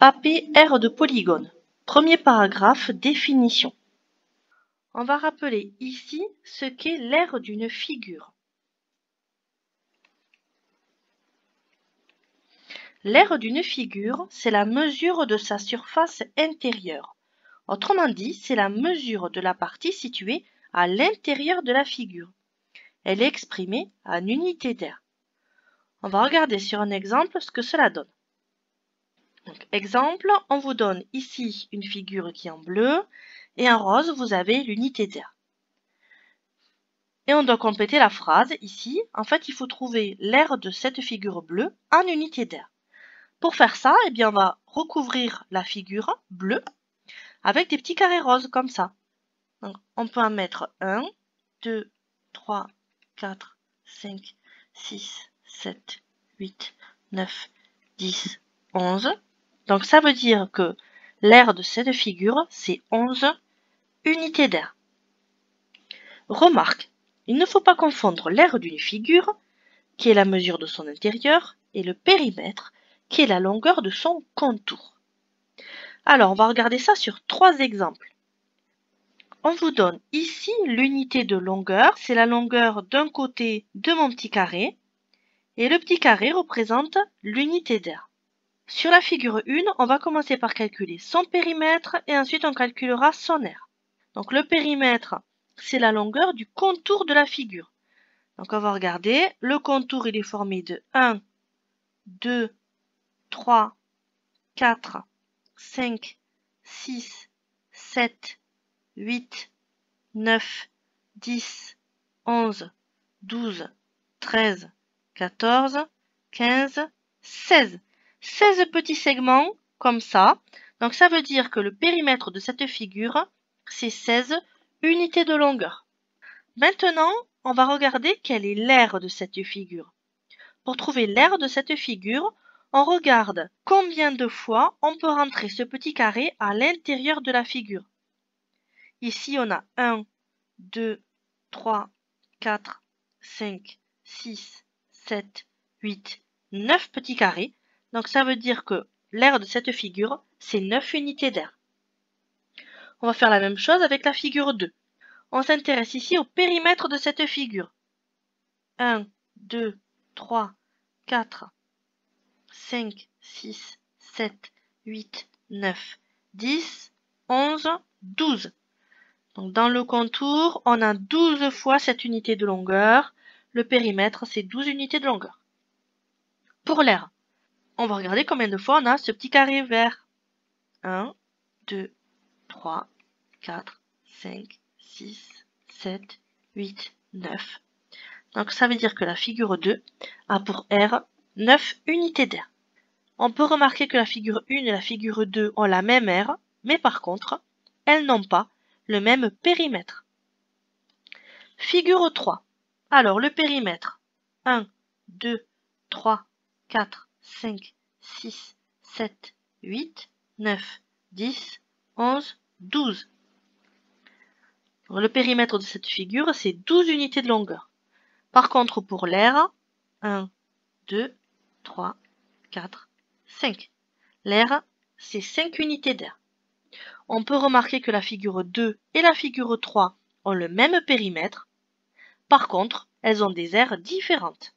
AP R de polygone. Premier paragraphe, définition. On va rappeler ici ce qu'est l'aire d'une figure. L'aire d'une figure, c'est la mesure de sa surface intérieure. Autrement dit, c'est la mesure de la partie située à l'intérieur de la figure. Elle est exprimée en unité d'aire. On va regarder sur un exemple ce que cela donne. Donc, exemple, on vous donne ici une figure qui est en bleu et en rose, vous avez l'unité d'aire. Et on doit compléter la phrase ici. En fait, il faut trouver l'aire de cette figure bleue en unité d'aire. Pour faire ça, eh bien, on va recouvrir la figure bleue avec des petits carrés roses comme ça. Donc, on peut en mettre 1, 2, 3, 4, 5, 6, 7, 8, 9, 10, 11. Donc, ça veut dire que l'aire de cette figure, c'est 11 unités d'aire. Remarque, il ne faut pas confondre l'aire d'une figure, qui est la mesure de son intérieur, et le périmètre, qui est la longueur de son contour. Alors, on va regarder ça sur 3 exemples. On vous donne ici l'unité de longueur, c'est la longueur d'un côté de mon petit carré, et le petit carré représente l'unité d'aire. Sur la figure 1, on va commencer par calculer son périmètre et ensuite on calculera son aire. Donc le périmètre, c'est la longueur du contour de la figure. Donc on va regarder, le contour il est formé de 1, 2, 3, 4, 5, 6, 7, 8, 9, 10, 11, 12, 13, 14, 15, 16. 16 petits segments comme ça. Donc ça veut dire que le périmètre de cette figure, c'est 16 unités de longueur. Maintenant, on va regarder quelle est l'aire de cette figure. Pour trouver l'aire de cette figure, on regarde combien de fois on peut rentrer ce petit carré à l'intérieur de la figure. Ici, on a 1, 2, 3, 4, 5, 6, 7, 8, 9 petits carrés. Donc ça veut dire que l'aire de cette figure, c'est 9 unités d'aire. On va faire la même chose avec la figure 2. On s'intéresse ici au périmètre de cette figure. 1, 2, 3, 4, 5, 6, 7, 8, 9, 10, 11, 12. Donc dans le contour, on a 12 fois cette unité de longueur. Le périmètre, c'est 12 unités de longueur. Pour l'aire, on va regarder combien de fois on a ce petit carré vert. 1, 2, 3, 4, 5, 6, 7, 8, 9. Donc ça veut dire que la figure 2 a pour aire 9 unités d'aire. On peut remarquer que la figure 1 et la figure 2 ont la même aire, mais par contre, elles n'ont pas le même périmètre. Figure 3. Alors le périmètre 1, 2, 3, 4, 5, 6, 7, 8, 9, 10, 11, 12. Le périmètre de cette figure, c'est 12 unités de longueur. Par contre, pour l'aire, 1, 2, 3, 4, 5. L'aire, c'est 5 unités d'aire. On peut remarquer que la figure 2 et la figure 3 ont le même périmètre. Par contre, elles ont des aires différentes.